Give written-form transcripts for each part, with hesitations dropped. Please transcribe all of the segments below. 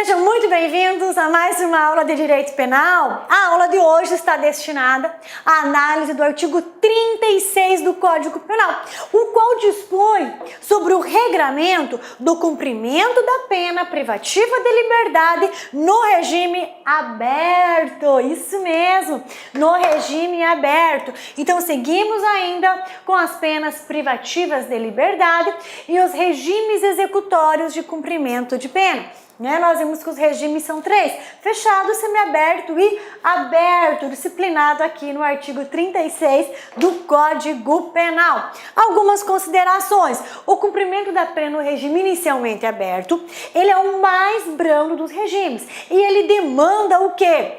Sejam muito bem-vindos a mais uma aula de Direito Penal. A aula de hoje está destinada à análise do artigo 36 do Código Penal, o qual dispõe sobre o regramento do cumprimento da pena privativa de liberdade no regime aberto. Isso mesmo, no regime aberto. Então, seguimos ainda com as penas privativas de liberdade e os regimes executórios de cumprimento de pena. Nós vimos que os regimes são três: fechado, semiaberto e aberto, disciplinado aqui no artigo 36 do Código Penal. Algumas considerações: o cumprimento da pena no regime inicialmente aberto, ele é o mais brando dos regimes e ele demanda o quê?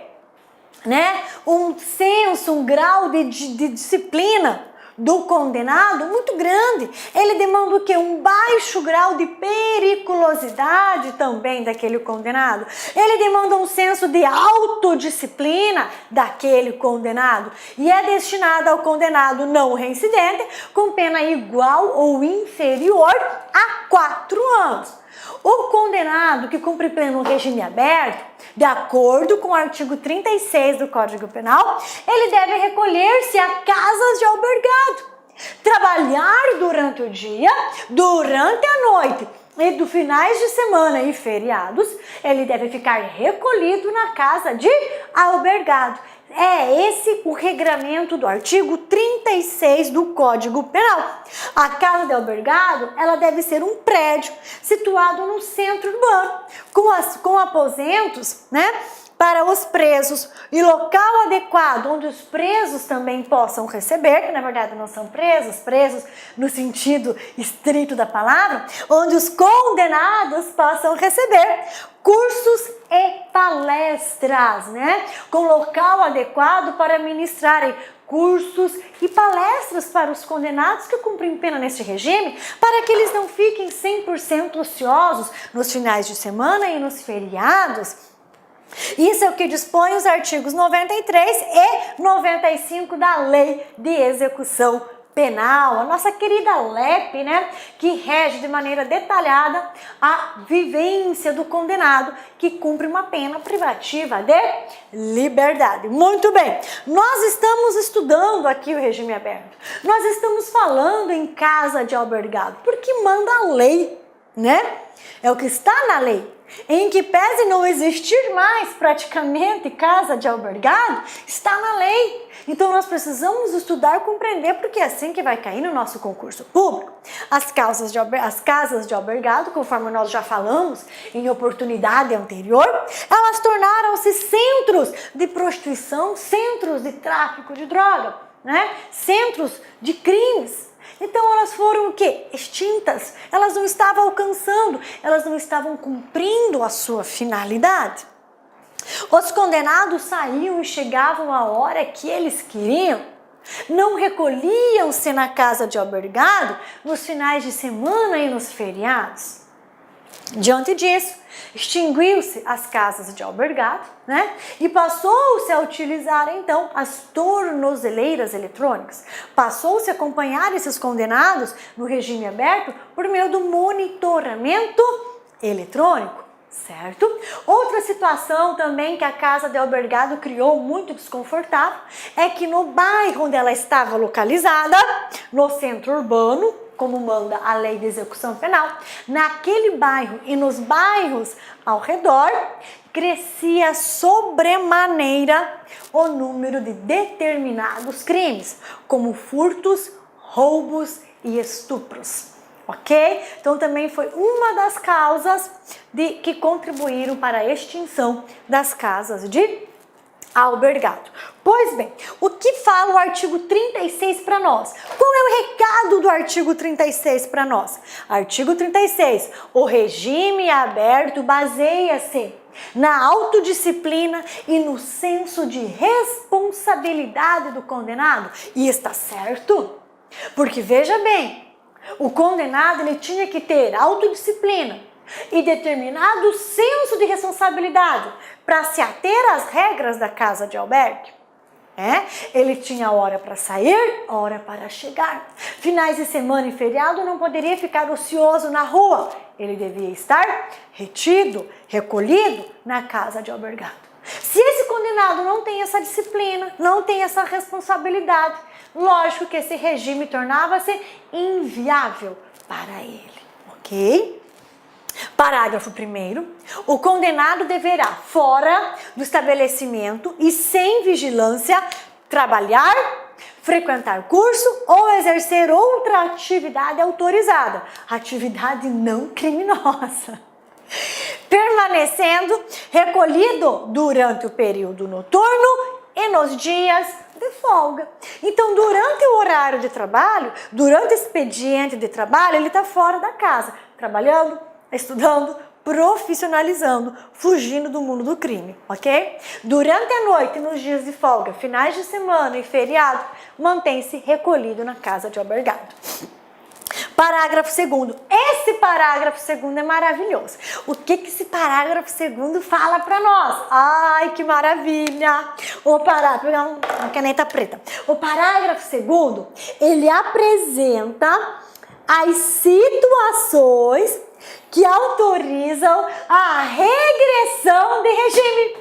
Um senso, um grau de disciplina do condenado muito grande. Ele demanda o quê? Um baixo grau de periculosidade também daquele condenado. Ele demanda um senso de autodisciplina daquele condenado e é destinado ao condenado não reincidente com pena igual ou inferior a 4 anos. O condenado que cumpre pena no regime aberto, de acordo com o artigo 36 do Código Penal, ele deve recolher-se a casas de albergado, trabalhar durante o dia, durante a noite e dos finais de semana e feriados, ele deve ficar recolhido na casa de albergado. É esse o regramento do artigo 36 do Código Penal. A casa de albergado, ela deve ser um prédio situado no centro urbano, com aposentos, para os presos e local adequado onde os presos também possam receber, que na verdade não são presos no sentido estrito da palavra, onde os condenados possam receber cursos e palestras, com local adequado para ministrarem cursos e palestras para os condenados que cumprem pena neste regime, para que eles não fiquem 100% ociosos nos finais de semana e nos feriados. Isso é o que dispõe os artigos 93 e 95 da Lei de Execução Penal, a nossa querida LEP, que rege de maneira detalhada a vivência do condenado que cumpre uma pena privativa de liberdade. Muito bem, nós estamos estudando aqui o regime aberto, nós estamos falando em casa de albergado, porque manda a lei, É o que está na lei. Em que pese não existir mais praticamente casa de albergado, está na lei. Então nós precisamos estudar, compreender, porque é assim que vai cair no nosso concurso público. As casas de albergado, conforme nós já falamos em oportunidade anterior, elas tornaram-se centros de prostituição, centros de tráfico de droga, centros de crimes. Então elas foram o quê? Extintas. Elas não estavam alcançando, elas não estavam cumprindo a sua finalidade. Os condenados saíam e chegavam a hora que eles queriam. Não recolhiam-se na casa de albergado nos finais de semana e nos feriados. Diante disso, extinguiu-se as casas de albergado, e passou-se a utilizar então as tornozeleiras eletrônicas. Passou-se a acompanhar esses condenados no regime aberto por meio do monitoramento eletrônico, certo? Outra situação também que a casa de albergado criou muito desconfortável é que no bairro onde ela estava localizada, no centro urbano, como manda a Lei de Execução Penal, naquele bairro e nos bairros ao redor, crescia sobremaneira o número de determinados crimes, como furtos, roubos e estupros, ok? Então também foi uma das causas que contribuíram para a extinção das casas de albergado. Pois bem, o que fala o artigo 36 para nós? Qual é o recado do artigo 36 para nós? Artigo 36, o regime aberto baseia-se na autodisciplina e no senso de responsabilidade do condenado. E está certo? Porque veja bem, o condenado ele tinha que ter autodisciplina e determinado senso de responsabilidade para se ater às regras da casa de albergue. Ele tinha hora para sair, hora para chegar. Finais de semana e feriado não poderia ficar ocioso na rua. Ele devia estar retido, recolhido na casa de albergado. Se esse condenado não tem essa disciplina, não tem essa responsabilidade, lógico que esse regime tornava-se inviável para ele, ok? Parágrafo 1º. O condenado deverá, fora do estabelecimento e sem vigilância, trabalhar, frequentar curso ou exercer outra atividade autorizada, atividade não criminosa, permanecendo recolhido durante o período noturno e nos dias de folga. Então, durante o horário de trabalho, durante o expediente de trabalho, ele está fora da casa, trabalhando, estudando, profissionalizando, fugindo do mundo do crime, ok? Durante a noite, nos dias de folga, finais de semana e feriado, mantém-se recolhido na casa de albergado. Parágrafo 2º. Esse parágrafo 2º é maravilhoso. O que esse parágrafo 2º fala para nós? Ai, que maravilha! Vou pegar uma caneta preta. O parágrafo 2º, ele apresenta as situações que autorizam a regressão de regime.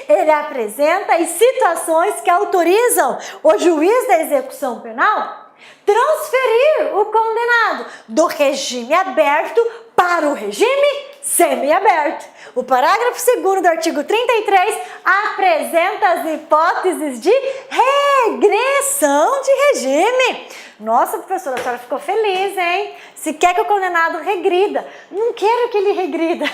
Ele apresenta as situações que autorizam o juiz da execução penal transferir o condenado do regime aberto para o regime semiaberto. O parágrafo 2º do artigo 33 apresenta as hipóteses de regressão de regime. Nossa, professora, a senhora ficou feliz, hein? Se quer que o condenado regrida. Não quero que ele regrida.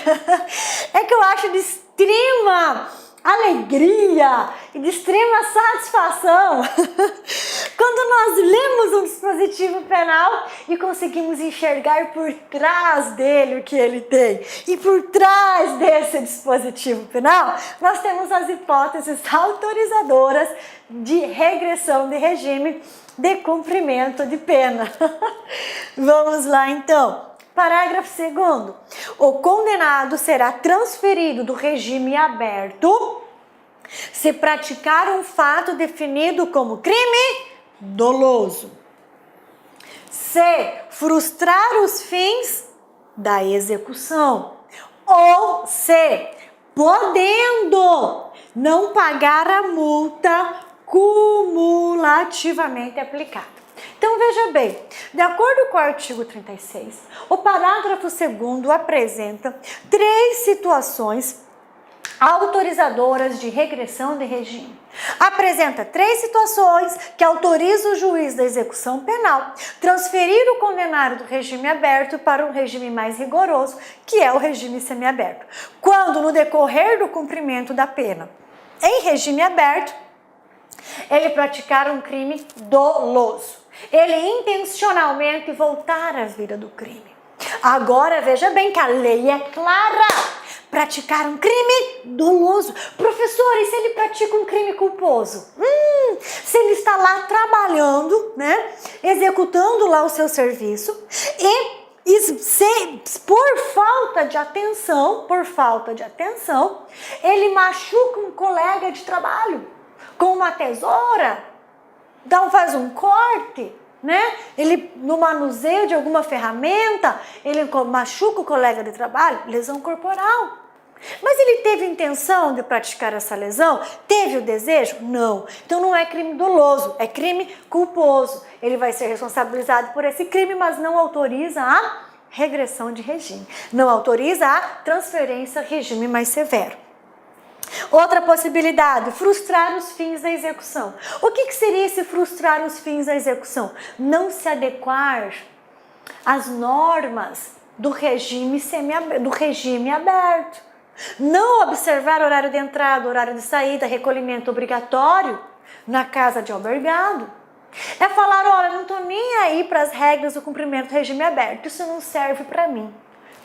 É que eu acho de extrema alegria e de extrema satisfação quando nós lemos um dispositivo penal e conseguimos enxergar por trás dele o que ele tem. E por trás desse dispositivo penal, nós temos as hipóteses autorizadoras de regressão de regime de cumprimento de pena. Vamos lá então. Parágrafo 2º. O condenado será transferido do regime aberto se praticar um fato definido como crime doloso, se frustrar os fins da execução ou se, podendo, não pagar a multa cumulativamente aplicada. Então, veja bem, de acordo com o artigo 36, o parágrafo 2º apresenta 3 situações autorizadoras de regressão de regime. Apresenta 3 situações que autorizam o juiz da execução penal transferir o condenado do regime aberto para um regime mais rigoroso, que é o regime semiaberto, quando no decorrer do cumprimento da pena em regime aberto, ele praticar um crime doloso. Ele intencionalmente voltar à vida do crime. Agora, veja bem que a lei é clara. Praticar um crime doloso. Professor, e se ele pratica um crime culposo? Se ele está lá trabalhando, né? Executando lá o seu serviço e por falta de atenção, ele machuca um colega de trabalho com uma tesoura, faz um corte, né? Ele, no manuseio de alguma ferramenta, ele machuca o colega de trabalho, lesão corporal. Mas ele teve intenção de praticar essa lesão? Teve o desejo? Não. Então não é crime doloso, é crime culposo. Ele vai ser responsabilizado por esse crime, mas não autoriza a regressão de regime. Não autoriza a transferência a regime mais severo. Outra possibilidade, frustrar os fins da execução. O que seria esse frustrar os fins da execução? Não se adequar às normas do regime aberto. Não observar horário de entrada, horário de saída, recolhimento obrigatório na casa de albergado. É falar, olha, não estou nem aí para as regras do cumprimento do regime aberto, isso não serve para mim.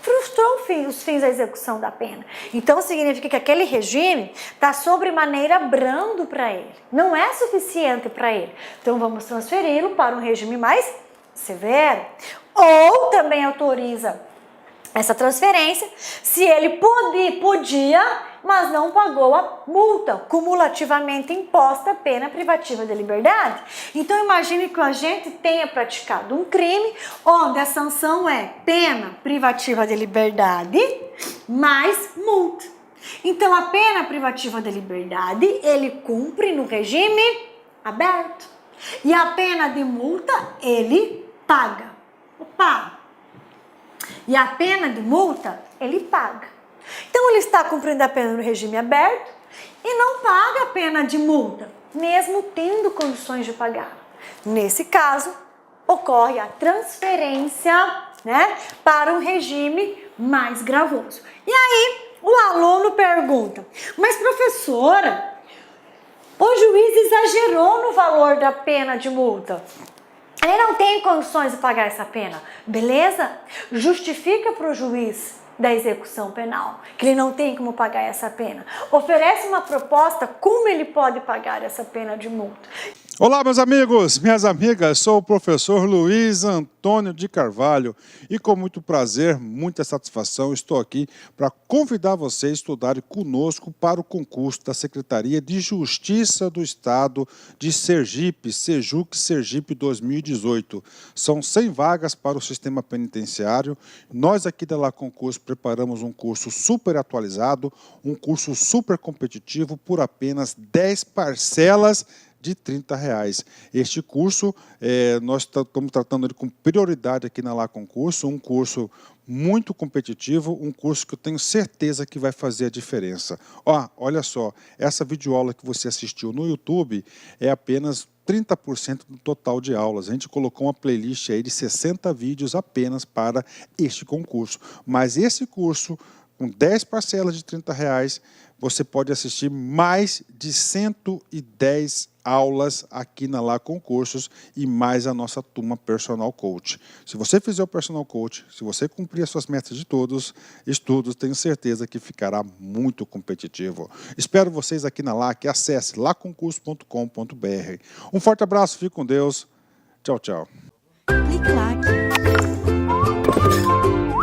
Frustrou os fins da execução da pena. Então significa que aquele regime está sobremaneira brando para ele. Não é suficiente para ele. Então vamos transferi-lo para um regime mais severo. Ou também autoriza essa transferência, se ele podia, mas não pagou a multa cumulativamente imposta, pena privativa de liberdade. Então imagine que o agente tenha praticado um crime onde a sanção é pena privativa de liberdade mais multa. Então a pena privativa de liberdade ele cumpre no regime aberto e a pena de multa ele paga. E a pena de multa, ele paga. Então, ele está cumprindo a pena no regime aberto e não paga a pena de multa, mesmo tendo condições de pagar. Nesse caso, ocorre a transferência, né, para um regime mais gravoso. E aí, o aluno pergunta, mas professora, o juiz exagerou no valor da pena de multa. Ele não tem condições de pagar essa pena, beleza? Justifica para o juiz da execução penal que ele não tem como pagar essa pena. Oferece uma proposta como ele pode pagar essa pena de multa. Olá, meus amigos, minhas amigas, sou o professor Luiz Antônio de Carvalho e com muito prazer, muita satisfação, estou aqui para convidar você a estudar conosco para o concurso da Secretaria de Justiça do Estado de Sergipe, Sejuc Sergipe 2018. São 100 vagas para o sistema penitenciário. Nós aqui da La Concurso preparamos um curso super atualizado, um curso super competitivo por apenas 10 parcelas de R$30. Este curso, nós estamos tratando ele com prioridade aqui na La Concurso, um curso muito competitivo, um curso que eu tenho certeza que vai fazer a diferença. Olha só, essa videoaula que você assistiu no YouTube é apenas 30% do total de aulas. A gente colocou uma playlist aí de 60 vídeos apenas para este concurso. Mas esse curso, com 10 parcelas de R$30, você pode assistir mais de 110 aulas aqui na La Concursos e mais a nossa turma Personal Coach. Se você fizer o Personal Coach, se você cumprir as suas metas de todos estudos, tenho certeza que ficará muito competitivo. Espero vocês aqui na LAC, acesse laconcurso.com.br. Um forte abraço, fique com Deus. Tchau, tchau.